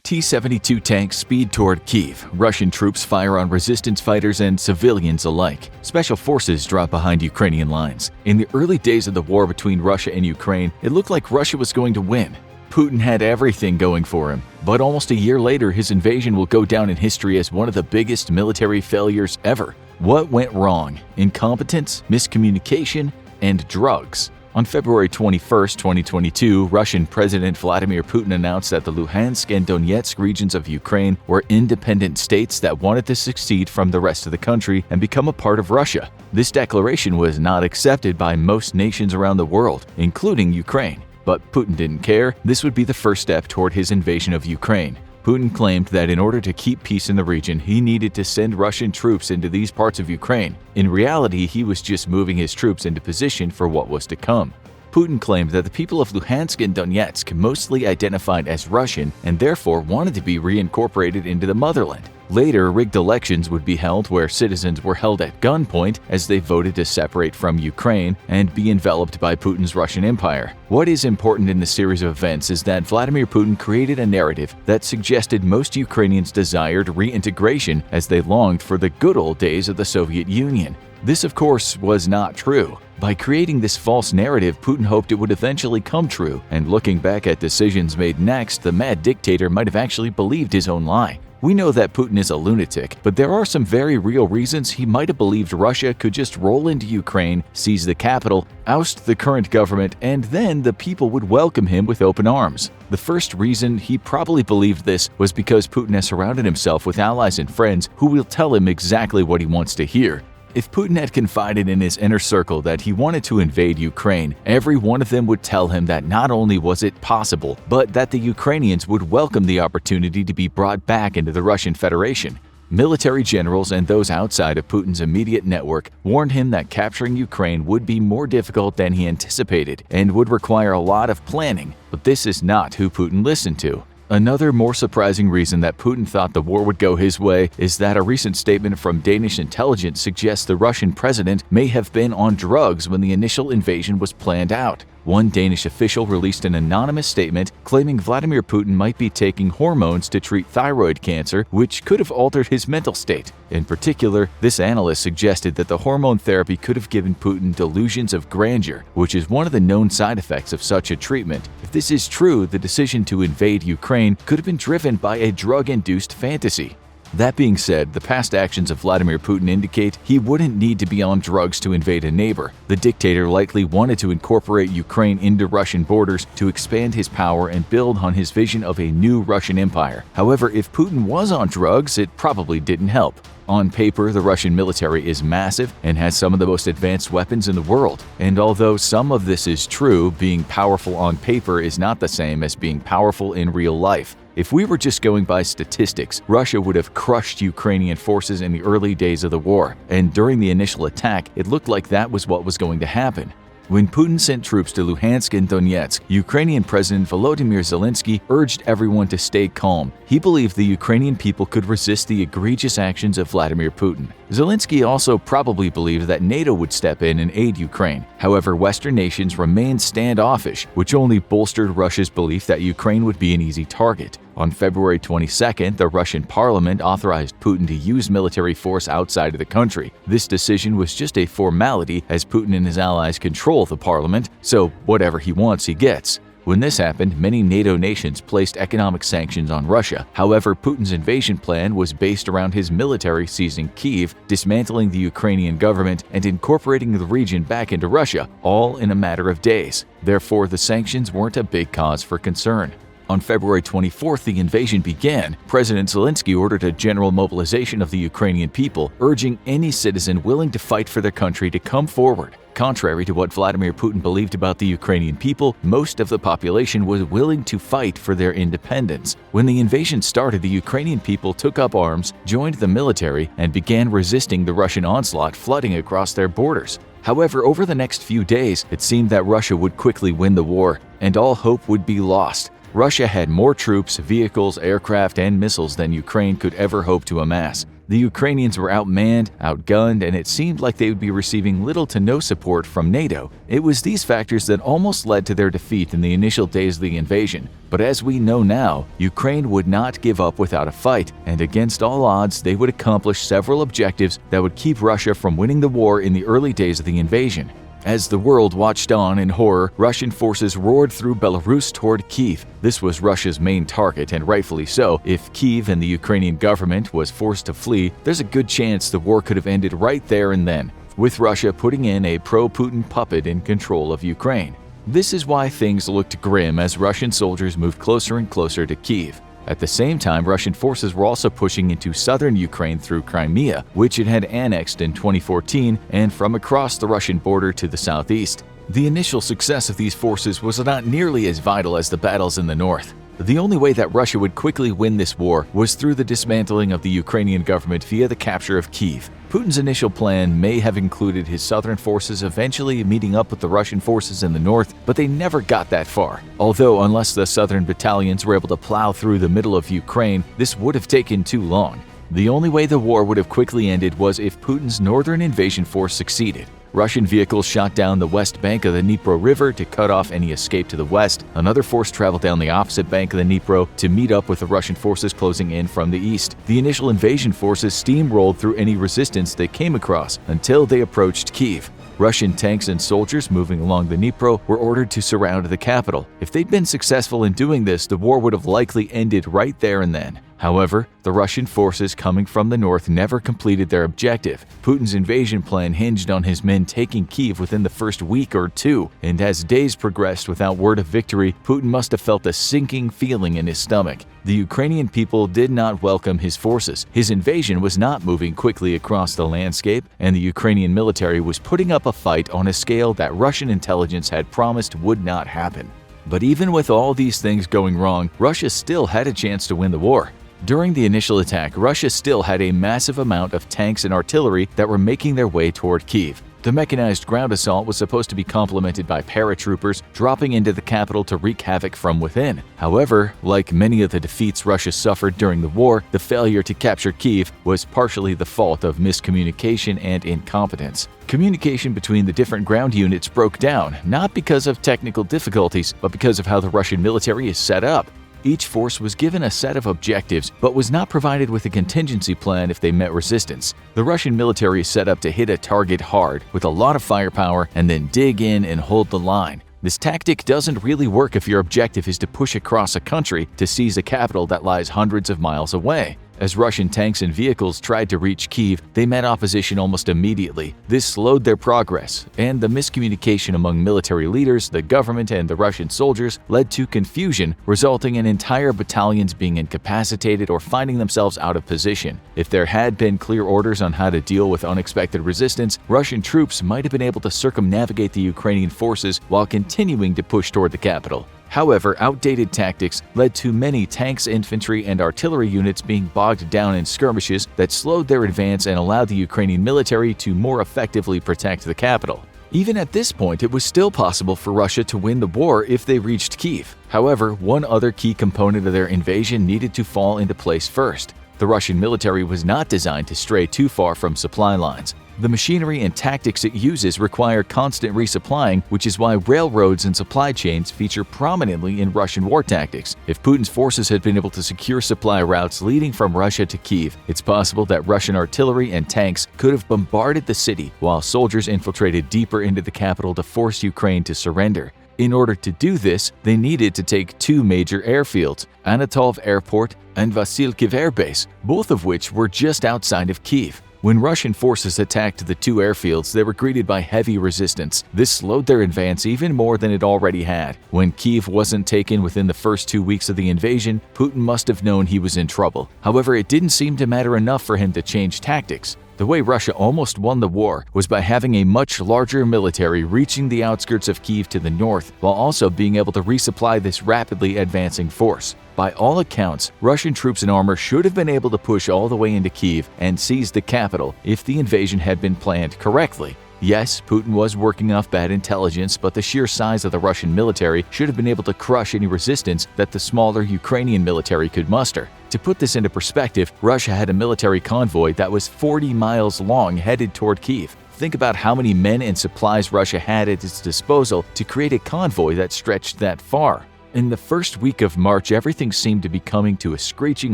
T-72 tanks speed toward Kyiv. Russian troops fire on resistance fighters and civilians alike. Special forces drop behind Ukrainian lines. In the early days of the war between Russia and Ukraine, it looked like Russia was going to win. Putin had everything going for him, but almost a year later, his invasion will go down in history as one of the biggest military failures ever. What went wrong? Incompetence, miscommunication, and drugs. On February 21, 2022, Russian President Vladimir Putin announced that the Luhansk and Donetsk regions of Ukraine were independent states that wanted to succeed from the rest of the country and become a part of Russia. This declaration was not accepted by most nations around the world, including Ukraine. But Putin didn't care. This would be the first step toward his invasion of Ukraine. Putin claimed that in order to keep peace in the region, he needed to send Russian troops into these parts of Ukraine. In reality, he was just moving his troops into position for what was to come. Putin claimed that the people of Luhansk and Donetsk mostly identified as Russian and therefore wanted to be reincorporated into the motherland. Later, rigged elections would be held where citizens were held at gunpoint as they voted to separate from Ukraine and be enveloped by Putin's Russian Empire. What is important in the series of events is that Vladimir Putin created a narrative that suggested most Ukrainians desired reintegration as they longed for the good old days of the Soviet Union. This, of course, was not true. By creating this false narrative, Putin hoped it would eventually come true, and looking back at decisions made next, the mad dictator might have actually believed his own lie. We know that Putin is a lunatic, but there are some very real reasons he might have believed Russia could just roll into Ukraine, seize the capital, oust the current government, and then the people would welcome him with open arms. The first reason he probably believed this was because Putin has surrounded himself with allies and friends who will tell him exactly what he wants to hear. If Putin had confided in his inner circle that he wanted to invade Ukraine, every one of them would tell him that not only was it possible, but that the Ukrainians would welcome the opportunity to be brought back into the Russian Federation. Military generals and those outside of Putin's immediate network warned him that capturing Ukraine would be more difficult than he anticipated and would require a lot of planning, but this is not who Putin listened to. Another more surprising reason that Putin thought the war would go his way is that a recent statement from Danish intelligence suggests the Russian president may have been on drugs when the initial invasion was planned out. One Danish official released an anonymous statement claiming Vladimir Putin might be taking hormones to treat thyroid cancer, which could have altered his mental state. In particular, this analyst suggested that the hormone therapy could have given Putin delusions of grandeur, which is one of the known side effects of such a treatment. If this is true, the decision to invade Ukraine could have been driven by a drug-induced fantasy. That being said, the past actions of Vladimir Putin indicate he wouldn't need to be on drugs to invade a neighbor. The dictator likely wanted to incorporate Ukraine into Russian borders to expand his power and build on his vision of a new Russian empire. However, if Putin was on drugs, it probably didn't help. On paper, the Russian military is massive and has some of the most advanced weapons in the world. And although some of this is true, being powerful on paper is not the same as being powerful in real life. If we were just going by statistics, Russia would have crushed Ukrainian forces in the early days of the war, and during the initial attack, it looked like that was what was going to happen. When Putin sent troops to Luhansk and Donetsk, Ukrainian President Volodymyr Zelensky urged everyone to stay calm. He believed the Ukrainian people could resist the egregious actions of Vladimir Putin. Zelensky also probably believed that NATO would step in and aid Ukraine. However, Western nations remained standoffish, which only bolstered Russia's belief that Ukraine would be an easy target. On February 22nd, the Russian parliament authorized Putin to use military force outside of the country. This decision was just a formality as Putin and his allies control the parliament, so whatever he wants, he gets. When this happened, many NATO nations placed economic sanctions on Russia. However, Putin's invasion plan was based around his military seizing Kyiv, dismantling the Ukrainian government, and incorporating the region back into Russia, all in a matter of days. Therefore, the sanctions weren't a big cause for concern. On February 24th, the invasion began. President Zelensky ordered a general mobilization of the Ukrainian people, urging any citizen willing to fight for their country to come forward. Contrary to what Vladimir Putin believed about the Ukrainian people, most of the population was willing to fight for their independence. When the invasion started, the Ukrainian people took up arms, joined the military, and began resisting the Russian onslaught flooding across their borders. However, over the next few days, it seemed that Russia would quickly win the war, and all hope would be lost. Russia had more troops, vehicles, aircraft, and missiles than Ukraine could ever hope to amass. The Ukrainians were outmanned, outgunned, and it seemed like they would be receiving little to no support from NATO. It was these factors that almost led to their defeat in the initial days of the invasion. But as we know now, Ukraine would not give up without a fight, and against all odds, they would accomplish several objectives that would keep Russia from winning the war in the early days of the invasion. As the world watched on in horror, Russian forces roared through Belarus toward Kyiv. This was Russia's main target, and rightfully so. If Kyiv and the Ukrainian government was forced to flee, there's a good chance the war could have ended right there and then, with Russia putting in a pro-Putin puppet in control of Ukraine. This is why things looked grim as Russian soldiers moved closer and closer to Kyiv. At the same time, Russian forces were also pushing into southern Ukraine through Crimea, which it had annexed in 2014, and from across the Russian border to the southeast. The initial success of these forces was not nearly as vital as the battles in the north. The only way that Russia would quickly win this war was through the dismantling of the Ukrainian government via the capture of Kyiv. Putin's initial plan may have included his southern forces eventually meeting up with the Russian forces in the north, but they never got that far. Although, unless the southern battalions were able to plow through the middle of Ukraine, this would have taken too long. The only way the war would have quickly ended was if Putin's northern invasion force succeeded. Russian vehicles shot down the west bank of the Dnipro River to cut off any escape to the west. Another force traveled down the opposite bank of the Dnipro to meet up with the Russian forces closing in from the east. The initial invasion forces steamrolled through any resistance they came across until they approached Kyiv. Russian tanks and soldiers moving along the Dnipro were ordered to surround the capital. If they'd been successful in doing this, the war would have likely ended right there and then. However, the Russian forces coming from the north never completed their objective. Putin's invasion plan hinged on his men taking Kyiv within the first week or two, and as days progressed without word of victory, Putin must have felt a sinking feeling in his stomach. The Ukrainian people did not welcome his forces. His invasion was not moving quickly across the landscape, and the Ukrainian military was putting up a fight on a scale that Russian intelligence had promised would not happen. But even with all these things going wrong, Russia still had a chance to win the war. During the initial attack, Russia still had a massive amount of tanks and artillery that were making their way toward Kyiv. The mechanized ground assault was supposed to be complemented by paratroopers dropping into the capital to wreak havoc from within. However, like many of the defeats Russia suffered during the war, the failure to capture Kyiv was partially the fault of miscommunication and incompetence. Communication between the different ground units broke down, not because of technical difficulties, but because of how the Russian military is set up. Each force was given a set of objectives, but was not provided with a contingency plan if they met resistance. The Russian military is set up to hit a target hard, with a lot of firepower, and then dig in and hold the line. This tactic doesn't really work if your objective is to push across a country to seize a capital that lies hundreds of miles away. As Russian tanks and vehicles tried to reach Kyiv, they met opposition almost immediately. This slowed their progress, and the miscommunication among military leaders, the government, and the Russian soldiers led to confusion, resulting in entire battalions being incapacitated or finding themselves out of position. If there had been clear orders on how to deal with unexpected resistance, Russian troops might have been able to circumnavigate the Ukrainian forces while continuing to push toward the capital. However, outdated tactics led to many tanks, infantry, and artillery units being bogged down in skirmishes that slowed their advance and allowed the Ukrainian military to more effectively protect the capital. Even at this point, it was still possible for Russia to win the war if they reached Kyiv. However, one other key component of their invasion needed to fall into place first. The Russian military was not designed to stray too far from supply lines. The machinery and tactics it uses require constant resupplying, which is why railroads and supply chains feature prominently in Russian war tactics. If Putin's forces had been able to secure supply routes leading from Russia to Kyiv, it's possible that Russian artillery and tanks could have bombarded the city, while soldiers infiltrated deeper into the capital to force Ukraine to surrender. In order to do this, they needed to take two major airfields, Anatov Airport and Vasilkiv Air Base, both of which were just outside of Kyiv. When Russian forces attacked the two airfields, they were greeted by heavy resistance. This slowed their advance even more than it already had. When Kyiv wasn't taken within the first 2 weeks of the invasion, Putin must have known he was in trouble. However, it didn't seem to matter enough for him to change tactics. The way Russia almost won the war was by having a much larger military reaching the outskirts of Kyiv to the north, while also being able to resupply this rapidly advancing force. By all accounts, Russian troops and armor should have been able to push all the way into Kyiv and seize the capital if the invasion had been planned correctly. Yes, Putin was working off bad intelligence, but the sheer size of the Russian military should have been able to crush any resistance that the smaller Ukrainian military could muster. To put this into perspective, Russia had a military convoy that was 40 miles long headed toward Kyiv. Think about how many men and supplies Russia had at its disposal to create a convoy that stretched that far. In the first week of March, everything seemed to be coming to a screeching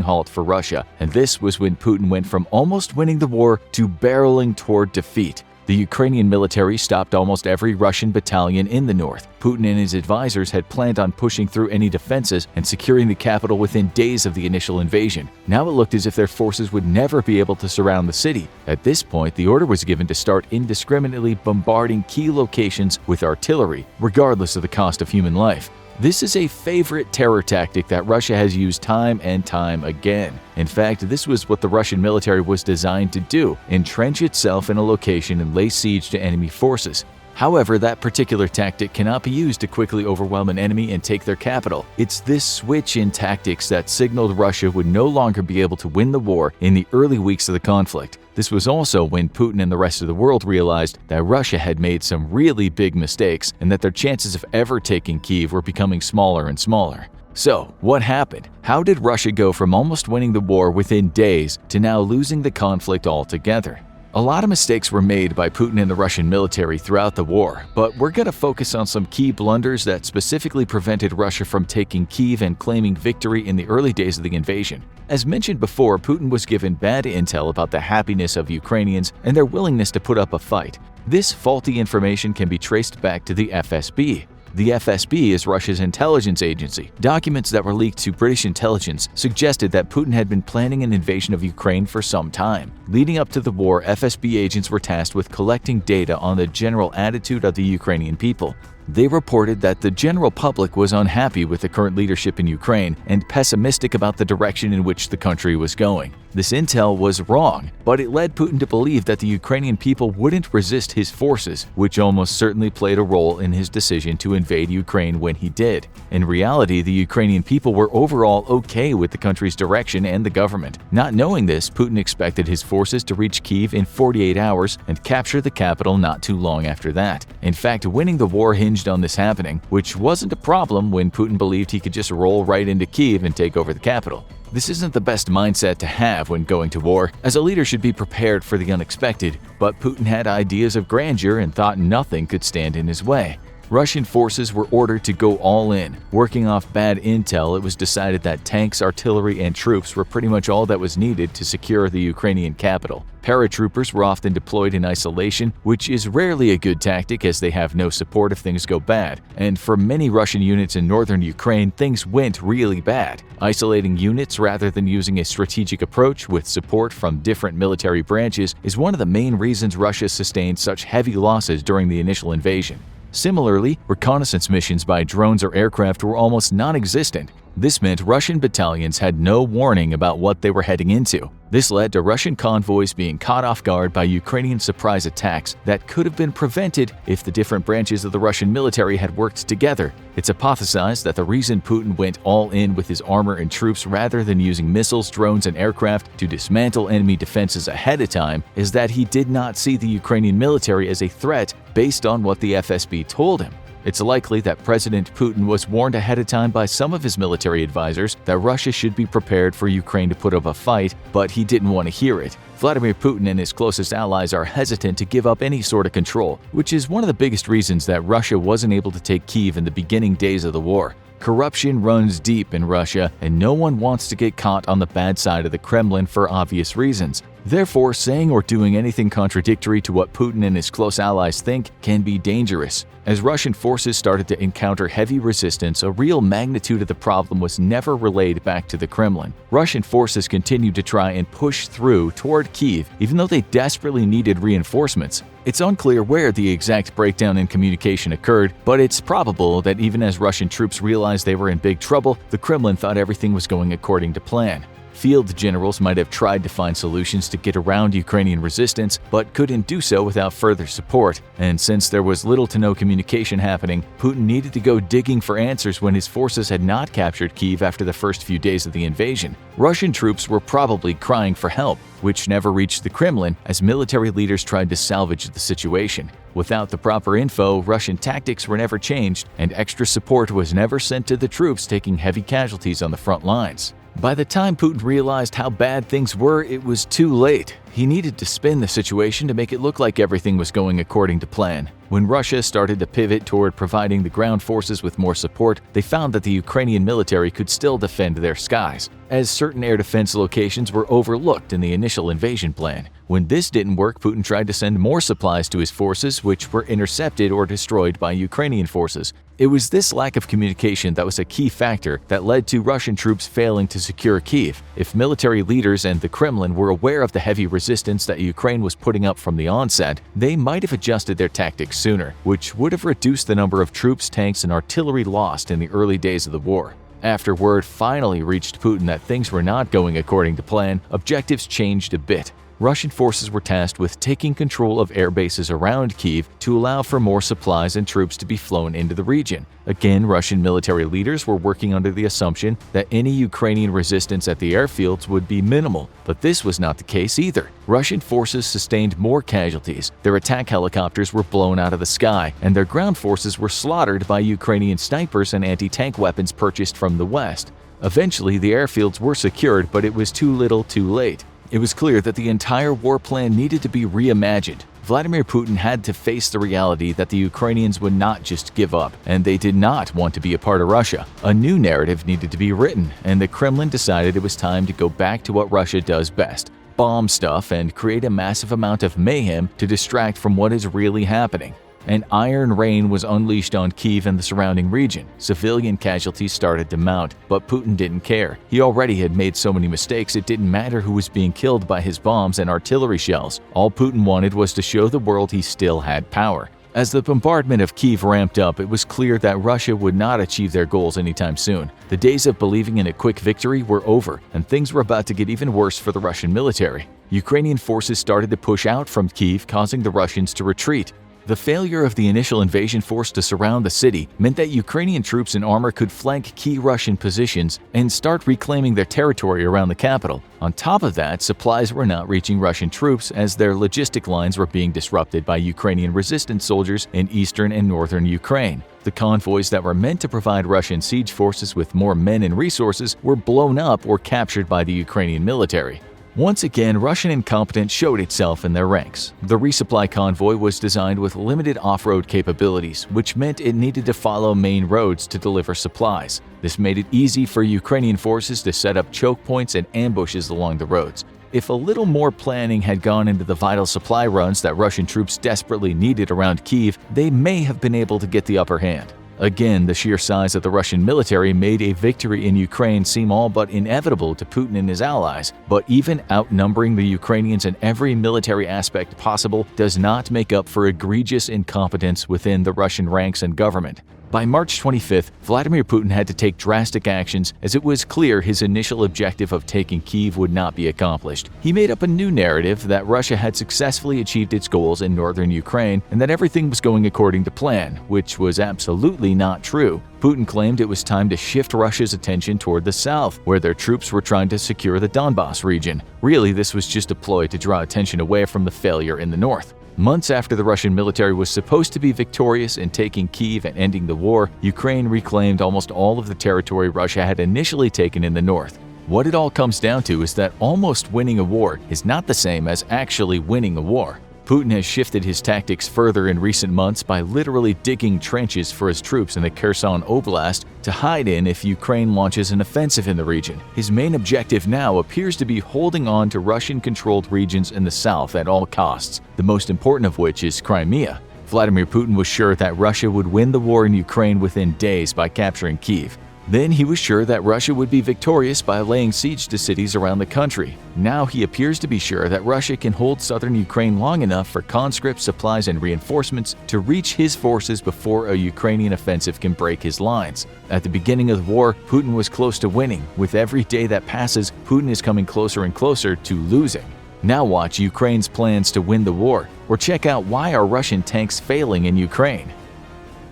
halt for Russia, and this was when Putin went from almost winning the war to barreling toward defeat. The Ukrainian military stopped almost every Russian battalion in the north. Putin and his advisors had planned on pushing through any defenses and securing the capital within days of the initial invasion. Now it looked as if their forces would never be able to surround the city. At this point, the order was given to start indiscriminately bombarding key locations with artillery, regardless of the cost of human life. This is a favorite terror tactic that Russia has used time and time again. In fact, this was what the Russian military was designed to do: entrench itself in a location and lay siege to enemy forces. However, that particular tactic cannot be used to quickly overwhelm an enemy and take their capital. It's this switch in tactics that signaled Russia would no longer be able to win the war in the early weeks of the conflict. This was also when Putin and the rest of the world realized that Russia had made some really big mistakes and that their chances of ever taking Kyiv were becoming smaller and smaller. So, what happened? How did Russia go from almost winning the war within days to now losing the conflict altogether? A lot of mistakes were made by Putin and the Russian military throughout the war, but we're going to focus on some key blunders that specifically prevented Russia from taking Kyiv and claiming victory in the early days of the invasion. As mentioned before, Putin was given bad intel about the happiness of Ukrainians and their willingness to put up a fight. This faulty information can be traced back to the FSB. The FSB is Russia's intelligence agency. Documents that were leaked to British intelligence suggested that Putin had been planning an invasion of Ukraine for some time. Leading up to the war, FSB agents were tasked with collecting data on the general attitude of the Ukrainian people. They reported that the general public was unhappy with the current leadership in Ukraine and pessimistic about the direction in which the country was going. This intel was wrong, but it led Putin to believe that the Ukrainian people wouldn't resist his forces, which almost certainly played a role in his decision to invade Ukraine when he did. In reality, the Ukrainian people were overall okay with the country's direction and the government. Not knowing this, Putin expected his forces to reach Kyiv in 48 hours and capture the capital not too long after that. In fact, winning the war hinged on this happening, which wasn't a problem when Putin believed he could just roll right into Kyiv and take over the capital. This isn't the best mindset to have when going to war, as a leader should be prepared for the unexpected, but Putin had ideas of grandeur and thought nothing could stand in his way. Russian forces were ordered to go all in. Working off bad intel, it was decided that tanks, artillery, and troops were pretty much all that was needed to secure the Ukrainian capital. Paratroopers were often deployed in isolation, which is rarely a good tactic as they have no support if things go bad. And for many Russian units in northern Ukraine, things went really bad. Isolating units rather than using a strategic approach with support from different military branches is one of the main reasons Russia sustained such heavy losses during the initial invasion. Similarly, reconnaissance missions by drones or aircraft were almost non-existent. This meant Russian battalions had no warning about what they were heading into. This led to Russian convoys being caught off guard by Ukrainian surprise attacks that could have been prevented if the different branches of the Russian military had worked together. It's hypothesized that the reason Putin went all in with his armor and troops rather than using missiles, drones, and aircraft to dismantle enemy defenses ahead of time is that he did not see the Ukrainian military as a threat based on what the FSB told him. It's likely that President Putin was warned ahead of time by some of his military advisors that Russia should be prepared for Ukraine to put up a fight, but he didn't want to hear it. Vladimir Putin and his closest allies are hesitant to give up any sort of control, which is one of the biggest reasons that Russia wasn't able to take Kyiv in the beginning days of the war. Corruption runs deep in Russia, and no one wants to get caught on the bad side of the Kremlin for obvious reasons. Therefore, saying or doing anything contradictory to what Putin and his close allies think can be dangerous. As Russian forces started to encounter heavy resistance, a real magnitude of the problem was never relayed back to the Kremlin. Russian forces continued to try and push through toward Kyiv, even though they desperately needed reinforcements. It's unclear where the exact breakdown in communication occurred, but it's probable that even as Russian troops realized they were in big trouble, the Kremlin thought everything was going according to plan. Field generals might have tried to find solutions to get around Ukrainian resistance, but couldn't do so without further support. And since there was little to no communication happening, Putin needed to go digging for answers when his forces had not captured Kyiv after the first few days of the invasion. Russian troops were probably crying for help, which never reached the Kremlin as military leaders tried to salvage the situation. Without the proper info, Russian tactics were never changed, and extra support was never sent to the troops taking heavy casualties on the front lines. By the time Putin realized how bad things were, it was too late. He needed to spin the situation to make it look like everything was going according to plan. When Russia started to pivot toward providing the ground forces with more support, they found that the Ukrainian military could still defend their skies, as certain air defense locations were overlooked in the initial invasion plan. When this didn't work, Putin tried to send more supplies to his forces, which were intercepted or destroyed by Ukrainian forces. It was this lack of communication that was a key factor that led to Russian troops failing to secure Kyiv. If military leaders and the Kremlin were aware of the heavy resistance that Ukraine was putting up from the onset, they might have adjusted their tactics sooner, which would have reduced the number of troops, tanks, and artillery lost in the early days of the war. After word finally reached Putin that things were not going according to plan, objectives changed a bit. Russian forces were tasked with taking control of air bases around Kyiv to allow for more supplies and troops to be flown into the region. Again, Russian military leaders were working under the assumption that any Ukrainian resistance at the airfields would be minimal, but this was not the case either. Russian forces sustained more casualties, their attack helicopters were blown out of the sky, and their ground forces were slaughtered by Ukrainian snipers and anti-tank weapons purchased from the West. Eventually, the airfields were secured, but it was too little too late. It was clear that the entire war plan needed to be reimagined. Vladimir Putin had to face the reality that the Ukrainians would not just give up, and they did not want to be a part of Russia. A new narrative needed to be written, and the Kremlin decided it was time to go back to what Russia does best: bomb stuff and create a massive amount of mayhem to distract from what is really happening. An iron rain was unleashed on Kyiv and the surrounding region. Civilian casualties started to mount, but Putin didn't care. He already had made so many mistakes it didn't matter who was being killed by his bombs and artillery shells. All Putin wanted was to show the world he still had power. As the bombardment of Kyiv ramped up, it was clear that Russia would not achieve their goals anytime soon. The days of believing in a quick victory were over, and things were about to get even worse for the Russian military. Ukrainian forces started to push out from Kyiv, causing the Russians to retreat. The failure of the initial invasion force to surround the city meant that Ukrainian troops in armor could flank key Russian positions and start reclaiming their territory around the capital. On top of that, supplies were not reaching Russian troops as their logistic lines were being disrupted by Ukrainian resistance soldiers in eastern and northern Ukraine. The convoys that were meant to provide Russian siege forces with more men and resources were blown up or captured by the Ukrainian military. Once again, Russian incompetence showed itself in their ranks. The resupply convoy was designed with limited off-road capabilities, which meant it needed to follow main roads to deliver supplies. This made it easy for Ukrainian forces to set up choke points and ambushes along the roads. If a little more planning had gone into the vital supply runs that Russian troops desperately needed around Kyiv, they may have been able to get the upper hand. Again, the sheer size of the Russian military made a victory in Ukraine seem all but inevitable to Putin and his allies, but even outnumbering the Ukrainians in every military aspect possible does not make up for egregious incompetence within the Russian ranks and government. By March 25th, Vladimir Putin had to take drastic actions as it was clear his initial objective of taking Kyiv would not be accomplished. He made up a new narrative that Russia had successfully achieved its goals in northern Ukraine and that everything was going according to plan, which was absolutely not true. Putin claimed it was time to shift Russia's attention toward the south, where their troops were trying to secure the Donbas region. Really, this was just a ploy to draw attention away from the failure in the north. Months after the Russian military was supposed to be victorious in taking Kyiv and ending the war, Ukraine reclaimed almost all of the territory Russia had initially taken in the north. What it all comes down to is that almost winning a war is not the same as actually winning a war. Putin has shifted his tactics further in recent months by literally digging trenches for his troops in the Kherson Oblast to hide in if Ukraine launches an offensive in the region. His main objective now appears to be holding on to Russian-controlled regions in the south at all costs, the most important of which is Crimea. Vladimir Putin was sure that Russia would win the war in Ukraine within days by capturing Kyiv. Then he was sure that Russia would be victorious by laying siege to cities around the country. Now he appears to be sure that Russia can hold southern Ukraine long enough for conscripts, supplies, and reinforcements to reach his forces before a Ukrainian offensive can break his lines. At the beginning of the war, Putin was close to winning. With every day that passes, Putin is coming closer and closer to losing. Now watch Ukraine's plans to win the war, or check out why are Russian tanks failing in Ukraine.